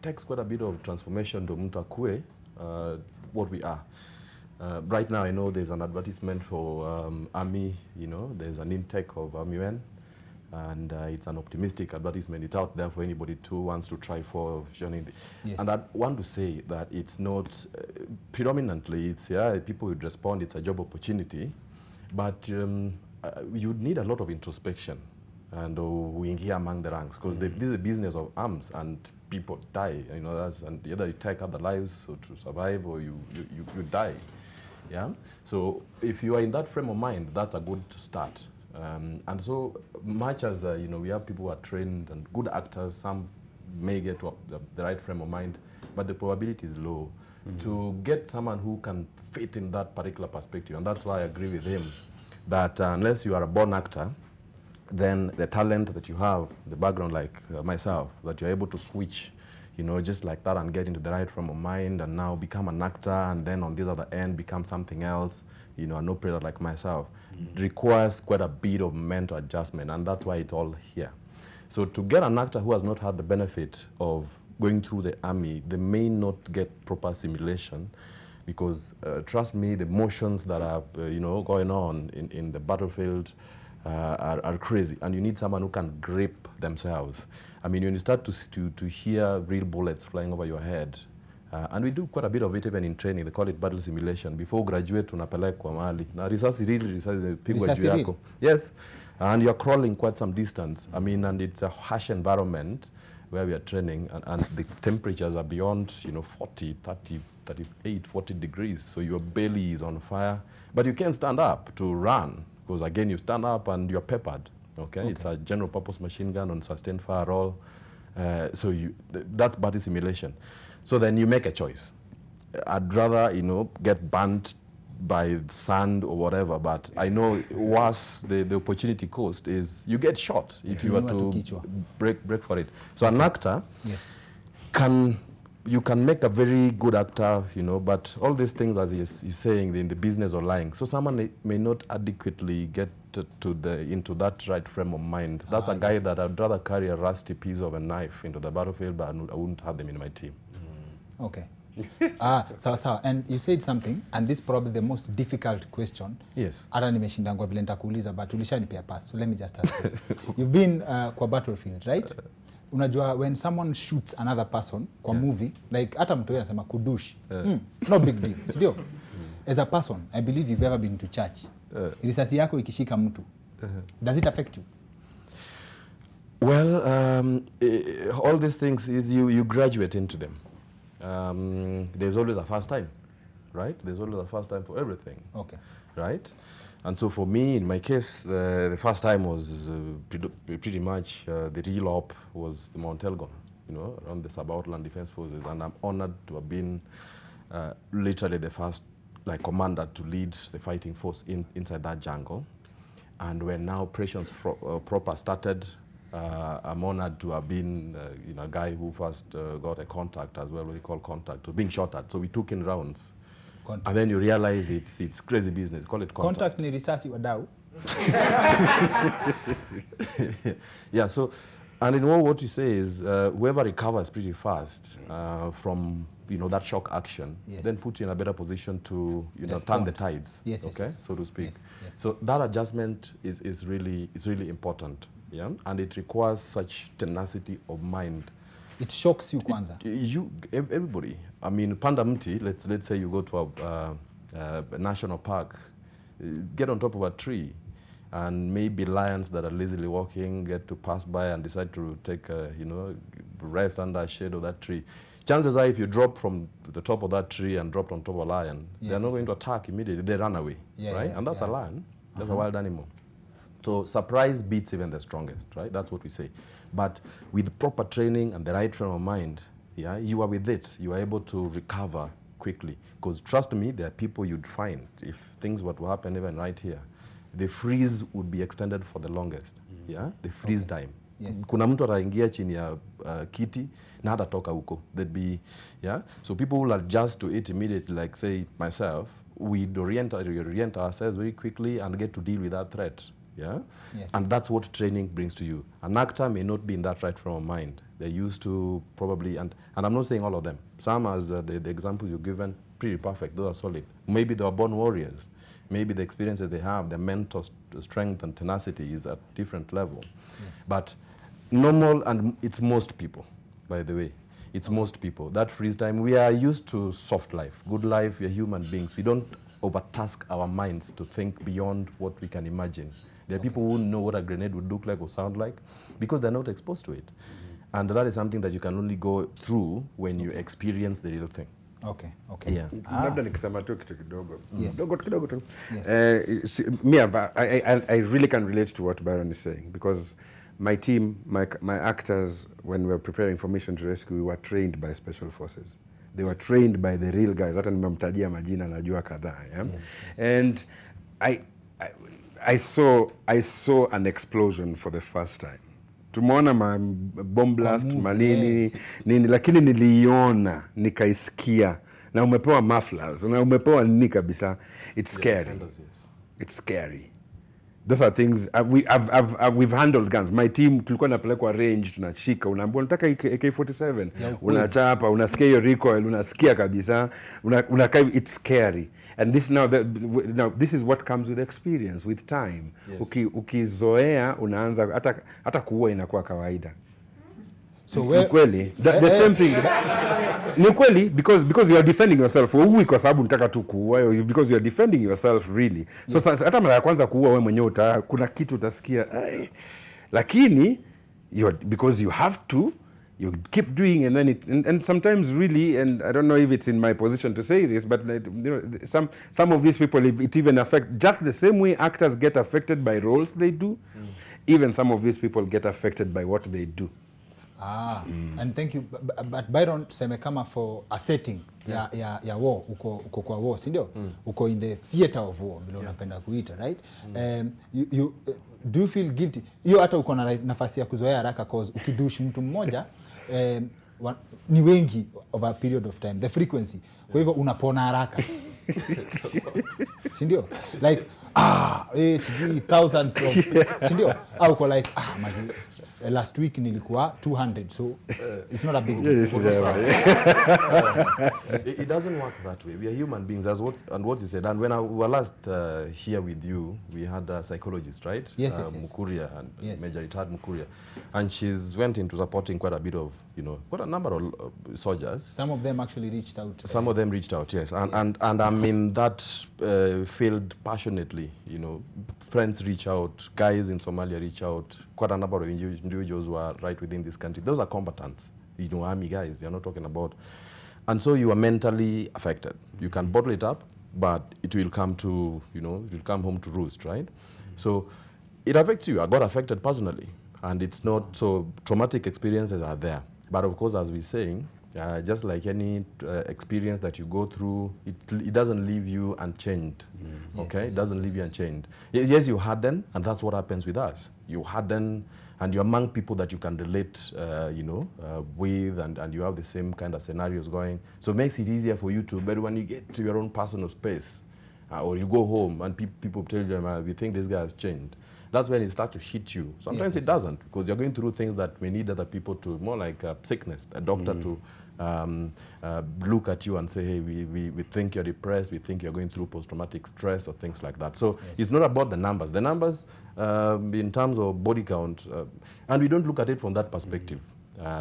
takes quite a bit of transformation to mtu akue what we are. Right now, I know there's an advertisement for Army, there's an intake of Army men, and it's an optimistic advertisement. It's out there for anybody who wants to try for joining. Yes. And I want to say that it's not, predominantly, it's, people would respond, it's a job opportunity, but you'd need a lot of introspection and uingia among the ranks, because this is a business of arms and people die, and either you take other lives to survive or you die. Yeah. So if you are in that frame of mind, that's a good start. And so much as we have people who are trained and good actors, some may get to the right frame of mind, but the probability is low to get someone who can fit in that particular perspective. And that's why I agree with him that unless you are a born actor, then the talent that you have, the background like myself, that you're able to switch, just like that and get into the right frame of mind and now become an actor and then on the other end become something else, an operator like myself, requires quite a bit of mental adjustment, and that's why it's all here. So to get an actor who has not had the benefit of going through the army, they may not get proper simulation, because trust me, the motions that are going on in the battlefield are crazy, and you need someone who can grip themselves. I mean, when you start to hear real bullets flying over your head, and we do quite a bit of it even in training, they call it battle simulation. Before graduate, unapelekwa mahali. Na risasi pigwa juu yako. Yes, and you're crawling quite some distance. I mean, and it's a harsh environment where we are training, and the temperatures are beyond 40, 30, 38, 40 degrees. So your belly is on fire, but you can't stand up to run, because again, you stand up and you're peppered. Okay? It's a general purpose machine gun on sustained fire roll. So that's battle simulation. So then you make a choice. I'd rather, get burnt by sand or whatever, but I know worse, the opportunity cost is you get shot if you were to break for it. So an actor you can make a very good actor, but all these things, as he's saying, in the business of lying. So someone may not adequately get into that right frame of mind. That's a guy that I'd rather carry a rusty piece of a knife into the battlefield, but I wouldn't have them in my team. Okay. Sawa. And you said something, and this is probably the most difficult question. Yes. Hata nimeshindangwa vile nitakuuliza, but ulishanipea pass. So let me just ask you. You've been kwa battlefield, right? Unajua, when someone shoots another person kwa movie, like hata mtu anasema kudush, no big deal, ndio? As a person, I believe you've ever been to church. Risasi yako ikishika mtu, does it affect you? Well, all these things is you graduate into them. There's always a first time, right? There's always a first time for everything. Okay. Right? And so for me, in my case, the first time was pretty much the real op was the Mount Elgon, around the Sub-Outland Defense Forces. And I'm honored to have been literally the first commander to lead the fighting force inside that jungle. And when now operations proper started, I'm honored to have been a guy who first got a contact as well, what we call contact, being shot at. So we took in rounds. Contact. And then you realize it's crazy business. Call it contact. Contact ni risasi wadau. Yeah, so, and in all what you say is, whoever recovers pretty fast from that shock action, then put you in a better position to turn the tides, so to speak. Yes. So that adjustment is really important, and it requires such tenacity of mind. It shocks you kwanza. Everybody. I mean, panda mti, let's say you go to a national park, get on top of a tree, and maybe lions that are lazily walking get to pass by and decide to take rest under a shade of that tree. Chances are, if you drop from the top of that tree and drop on top of a lion, they're not going to attack immediately. They run away, right? And that's a lion. That's a wild animal. So surprise beats even the strongest, right? That's what we say. But with proper training and the right frame of mind, you are with it. You are able to recover quickly. Because trust me, there are people you'd find, if things were to happen even right here, the freeze would be extended for the longest. The freeze time. Yes. Kuna mtu ataingia chini ya kiti na hatatoka huko. There'd be, so people will adjust to it immediately, like say myself, we'd orient ourselves very quickly and get to deal with that threat. yeah? Yes. And that's what training brings to you. An actor may not be in that right frame of mind. They're used to probably, and I'm not saying all of them. Some, as the examples you've given, pretty perfect. Those are solid. Maybe they were born warriors. Maybe the experiences they have, their mental strength and tenacity is at different level. Yes. But normal, and it's most people, by the way. It's most people. That freeze time, we are used to soft life, good life. We are human beings. We don't overtask our minds to think beyond what we can imagine. There are people who know what a grenade would look like or sound like because they're not exposed to it. And that is something that you can only go through when you experience the real thing. Okay, okay. Yeah. Labda nikisema tu kitu kidogo. Yes. Kidogo tu. Yes. Me, I really can relate to what Byron is saying because my team, my actors, when we were preparing for Mission to Rescue, we were trained by special forces. They were trained by the real guys. Hata nimemtajia majina najua kadhaa. Yeah? Yes. And I saw an explosion for the first time. Tumeona bomb blast, manini, nini, lakini niliona, nikaisikia, na umepewa mufflers, na umepewa nini kabisa. It's scary. It's scary. Those are things, we've handled guns. My team, tulikuwa napelekwa range, tunashika, unaambiwa unataka AK-47, unachapa, unasikia hiyo recoil, unasikia kabisa, it's scary. And this now this is what comes with experience, with time. Yes. Ukizoea unaanza hata kuua inakuwa kawaida. So kweli the same thing. Ni kweli because you are defending yourself. Wewe kwa sababu unataka tu kuua, because you are defending yourself really. So hata mara ya kwanza kuua wewe mwenyewe kuna kitu utasikia. Lakini because you have to, you keep doing, and then and sometimes really, and I don't know if it's in my position to say this, but some of these people, it even affect just the same way actors get affected by roles they do. Even some of these people get affected by what they do. And thank you, but Byron, tuseme kama for a setting ya war, uko kwa war, si ndio? Uko in the theater of war, bila unapenda kuita, right? You do you feel guilty? Hiyo hata uko na nafasi ya kuzoea haraka cause ukidush mtu mmoja ni wengi over a period of time, the frequency. Kwa hivyo unapona haraka. Si ndio? Like sijui thousands of, si ndio? Au uko like mazi last week nilikuwa 200, so it's not a big deal. It doesn't work that way. We are human beings, as what you said. And when we were last here with you, we had a psychologist, right? Yes. Mukuria, and Major retired Mukuria, and she's went into supporting quite a bit of, quite a number of soldiers. Some of them actually reached out. Some of them reached out, yes. And I'm in that field passionately. Friends reach out, guys in Somalia reach out, quite a number of individuals who are right within this country. Those are combatants, army guys, we are not talking about. And so you are mentally affected. You can bottle it up, but it will come to, it will come home to roost, right? So it affects you. I got affected personally, and it's not, so traumatic experiences are there. But of course, as we're saying, just like any experience that you go through, it doesn't leave you unchanged. Okay, it doesn't leave you unchanged. Yes, you harden, and that's what happens with us. You harden, and you're among people that you can relate, with, and you have the same kind of scenarios going. So it makes it easier for you to. But when you get to your own personal space, or you go home and people tell you, we think this guy has changed. That's when it starts to hit you. Sometimes it doesn't, because you're going through things that may need other people to, more like sickness, a doctor to look at you and say, hey, we think you're depressed, we think you're going through post-traumatic stress or things like that. So it's not about the numbers. The numbers, in terms of body count, and we don't look at it from that perspective.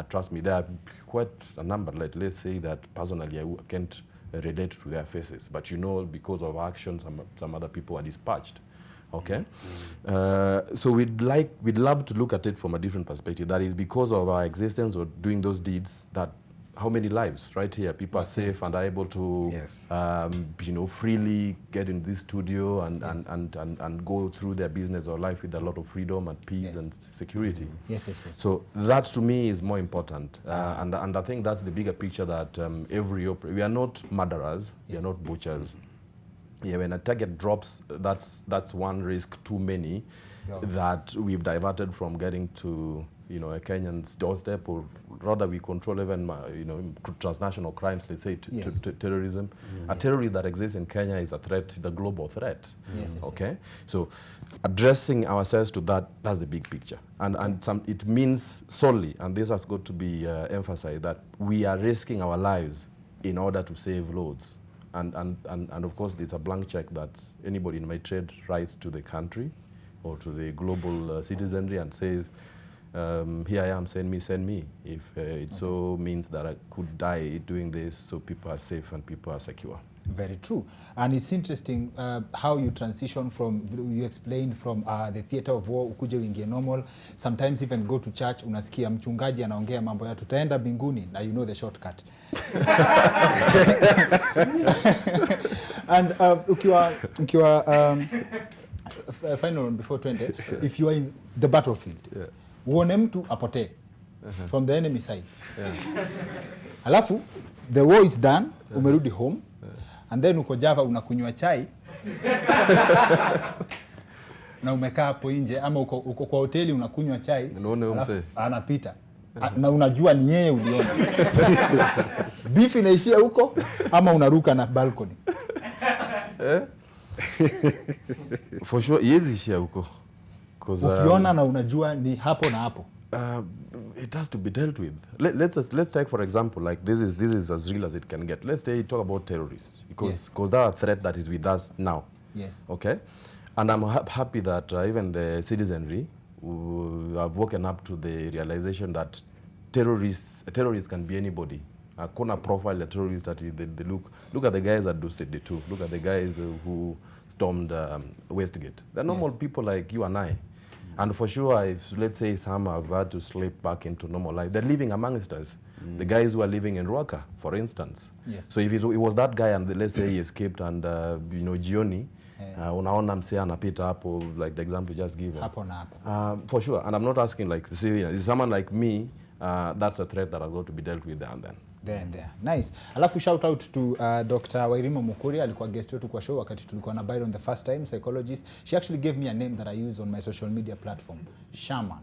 Trust me, there are quite a number. Let's say that personally I can't relate to their faces, but because of action, some other people are dispatched. Okay, so we'd love to look at it from a different perspective. That is because of our existence or doing those deeds, that how many lives right here people are safe and are able to freely get in this studio and go through their business or life with a lot of freedom and peace and security. Yes. So that to me is more important, and I think that's the bigger picture, that we are not murderers, we are not butchers. Yeah, when a target drops, that's one risk too many that we've diverted from getting to a Kenyan's doorstep or rather we control even, transnational crimes, let's say Yes. terrorism. A terrorist that exists in Kenya is a threat, the global threat. Yes, yes, Okay? So addressing ourselves to that's the big picture. And it means solely, and this has got to be emphasized, that we are risking our lives in order to save loads. And of course, it's a blank check that anybody in my trade writes to the country or to the global citizenry and says, here I am, send me. If it so means that I could die doing this, so people are safe and people are secure. Very true. And it's interesting how you transition from, you explained from the theater of war, ukuje uingie normal, sometimes even go to church, unasikia mchungaji anaongea mambo ya tutaenda binguni, na you know the shortcut. And ukiwa final one before 20, if you are in the battlefield, uone mtu apotee from the enemy side. Alafu, the war is done, umerudi home, and then uko Java unakunywa chai na umekaa hapo nje, ama uko kwa hoteli unakunywa chai, anapita na unajua ni yeye uliona. Beef inaishia huko ama unaruka na balcony? For sure, yezi ishia huko. Ukiona na unajua ni hapo na hapo. It has to be dealt with. Let's take for example, like this is as real as it can get. Let's talk about terrorists, because they're a threat that is with us now. Yes. Okay, and I'm happy that even the citizenry have woken up to the realization that terrorists can be anybody. Kuna profile the terrorists that they look at the guys that do Sydney too. Look at the guys who stormed Westgate. They're normal people like you and I. And for sure, if, let's say, some have had to slip back into normal life, they're living amongst us. The guys who are living in Ruaka, for instance. Yes. So if it was that guy and let's say he escaped and, Jioni, unaona msea anapita hapo, like the example just given. Hapo na hapo. For sure. And I'm not asking like the civilian. It's someone like me, that's a threat that has got to be dealt with there and then. There. Nice. Alafu shout out to Dr. Wairima Mukuri, alikuwa guest wetu kwa show wakati tulikuwa na Byron the first time, psychologist. She actually gave me a name that I use on my social media platform, Shaman.